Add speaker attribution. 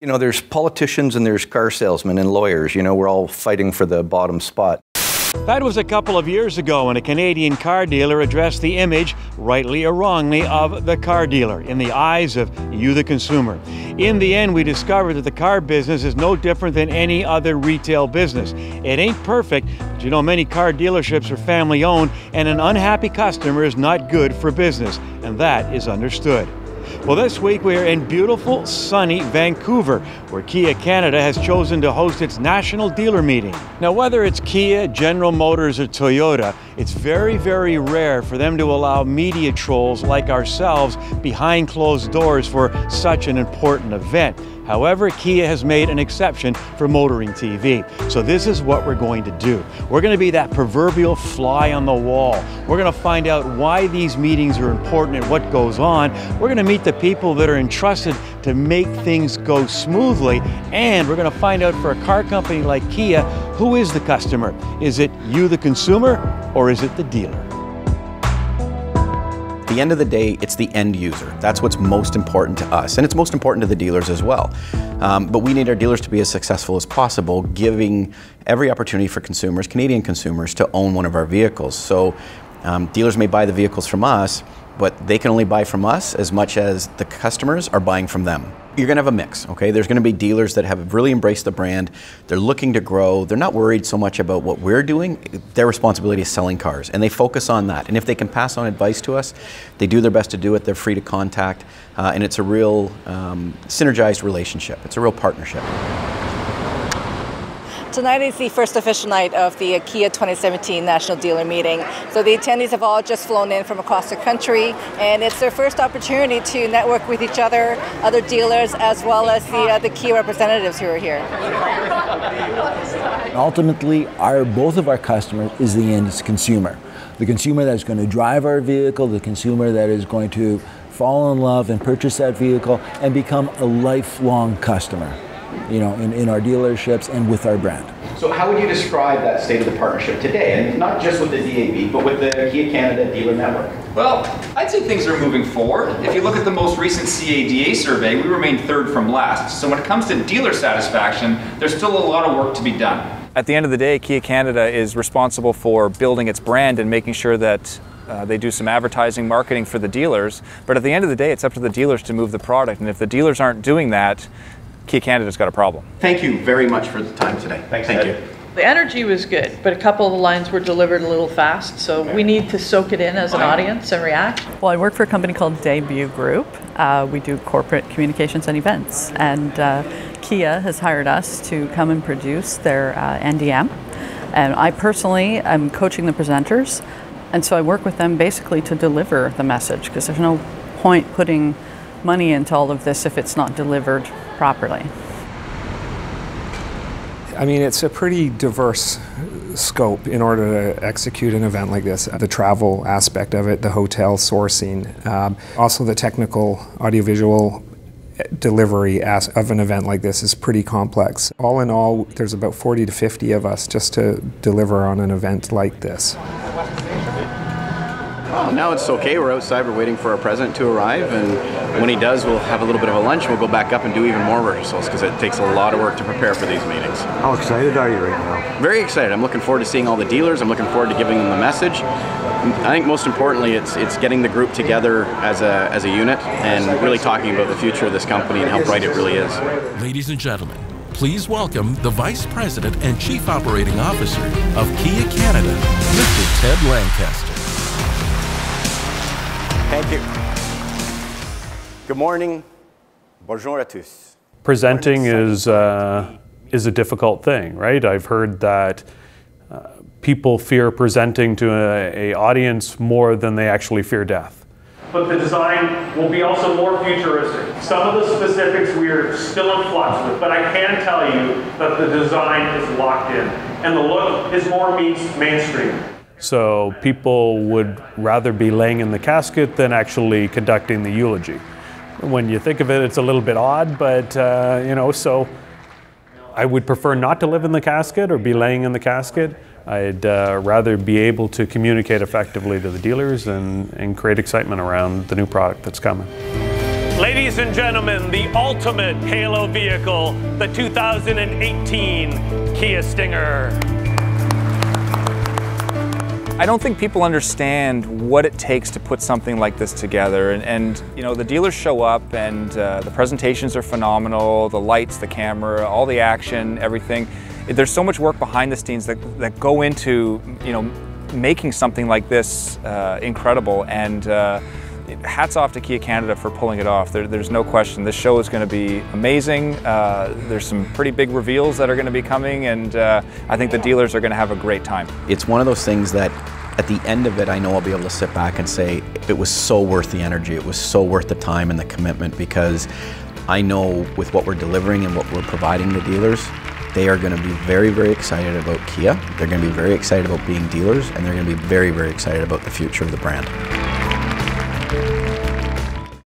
Speaker 1: You know, there's politicians and there's car salesmen and lawyers. You know, we're all fighting for the bottom spot.
Speaker 2: That was a couple of years ago when a Canadian car dealer addressed the image, rightly or wrongly, of the car dealer in the eyes of you, the consumer. In the end, we discovered that the car business is no different than any other retail business. It ain't perfect, but you know, many car dealerships are family owned, and an unhappy customer is not good for business, and that is understood. Well, this week we are in beautiful, sunny Vancouver, where Kia Canada has chosen to host its national dealer meeting. Now, whether it's Kia, General Motors, or Toyota, it's very, very rare for them to allow media trolls like ourselves behind closed doors for such an important event. However, Kia has made an exception for Motoring TV. So this is what we're going to do. We're going to be that proverbial fly on the wall. We're going to find out why these meetings are important and what goes on. We're going to meet the people that are entrusted to make things go smoothly. And we're going to find out for a car company like Kia, who is the customer? Is it you, the consumer, or is it the dealer?
Speaker 3: At the end of the day, it's the end user. That's what's most important to us, and it's most important to the dealers as well. But we need our dealers to be as successful as possible, giving every opportunity for consumers, Canadian consumers, to own one of our vehicles. So dealers may buy the vehicles from us, but they can only buy from us as much as the customers are buying from them. You're going to have a mix, okay? There's going to be dealers that have really embraced the brand. They're looking to grow. They're not worried so much about what we're doing. Their responsibility is selling cars, and they focus on that. And if they can pass on advice to us, they do their best to do it. They're free to contact, and it's a real synergized relationship. It's a real partnership.
Speaker 4: Tonight is the first official night of the Kia 2017 National Dealer Meeting. So the attendees have all just flown in from across the country, and it's their first opportunity to network with each other dealers, as well as the Kia representatives who are here.
Speaker 5: Ultimately, both of our customers is the end consumer. The consumer that's going to drive our vehicle, the consumer that is going to fall in love and purchase that vehicle and become a lifelong customer, you know, in our dealerships and with our brand.
Speaker 3: So how would you describe that state of the partnership today? And not just with the DAB, but with the Kia Canada dealer network?
Speaker 6: Well, I'd say things are moving forward. If you look at the most recent CADA survey, we remain third from last. So when it comes to dealer satisfaction, there's still a lot of work to be done.
Speaker 7: At the end of the day, Kia Canada is responsible for building its brand and making sure that they do some advertising, marketing for the dealers. But at the end of the day, it's up to the dealers to move the product. And if the dealers aren't doing that, Kia Canada's got a problem.
Speaker 3: Thank you very much for the time today. Thank you.
Speaker 8: The energy was good, but a couple of the lines were delivered a little fast, so we need to soak it in as an audience and react.
Speaker 9: Well, I work for a company called Debut Group. We do corporate communications and events, and Kia has hired us to come and produce their NDM. And I personally am coaching the presenters, and so I work with them basically to deliver the message, because there's no point putting money into all of this if it's not delivered properly.
Speaker 10: I mean, it's a pretty diverse scope in order to execute an event like this. The travel aspect of it, the hotel sourcing, also the technical audiovisual delivery of an event like this is pretty complex. All in all, there's about 40 to 50 of us just to deliver on an event like this.
Speaker 3: Well, now it's okay. We're outside. We're waiting for our president to arrive, and when he does, we'll have a little bit of a lunch. We'll go back up and do even more rehearsals, because it takes a lot of work to prepare for these meetings.
Speaker 11: How excited are you right now?
Speaker 3: Very excited. I'm looking forward to seeing all the dealers. I'm looking forward to giving them the message. I think most importantly, it's getting the group together as a unit and really talking about the future of this company and how bright it really is.
Speaker 12: Ladies and gentlemen, please welcome the Vice President and Chief Operating Officer of Kia Canada, Mr. Ted Lancaster.
Speaker 3: Thank you. Good morning. Bonjour à tous.
Speaker 13: Presenting is a difficult thing, right? I've heard that people fear presenting to an audience more than they actually fear death.
Speaker 14: But the design will be also more futuristic. Some of the specifics we are still in flux with, but I can tell you that the design is locked in, and the look is more mainstream.
Speaker 13: So people would rather be laying in the casket than actually conducting the eulogy. When you think of it, it's a little bit odd, but you know, so I would prefer not to live in the casket or be laying in the casket. I'd rather be able to communicate effectively to the dealers and create excitement around the new product that's coming.
Speaker 14: Ladies and gentlemen, the ultimate halo vehicle, the 2018 Kia Stinger.
Speaker 7: I don't think people understand what it takes to put something like this together. And you know, the dealers show up and the presentations are phenomenal, the lights, the camera, all the action, everything. There's so much work behind the scenes that go into, you know, making something like this incredible. And hats off to Kia Canada for pulling it off. There's no question. This show is going to be amazing. There's some pretty big reveals that are going to be coming, and I think the dealers are going to have a great time.
Speaker 3: It's one of those things that at the end of it, I know I'll be able to sit back and say it was so worth the energy. It was so worth the time and the commitment, because I know with what we're delivering and what we're providing the dealers, they are going to be very, very excited about Kia. They're going to be very excited about being dealers, and they're going to be very, very excited about the future of the brand.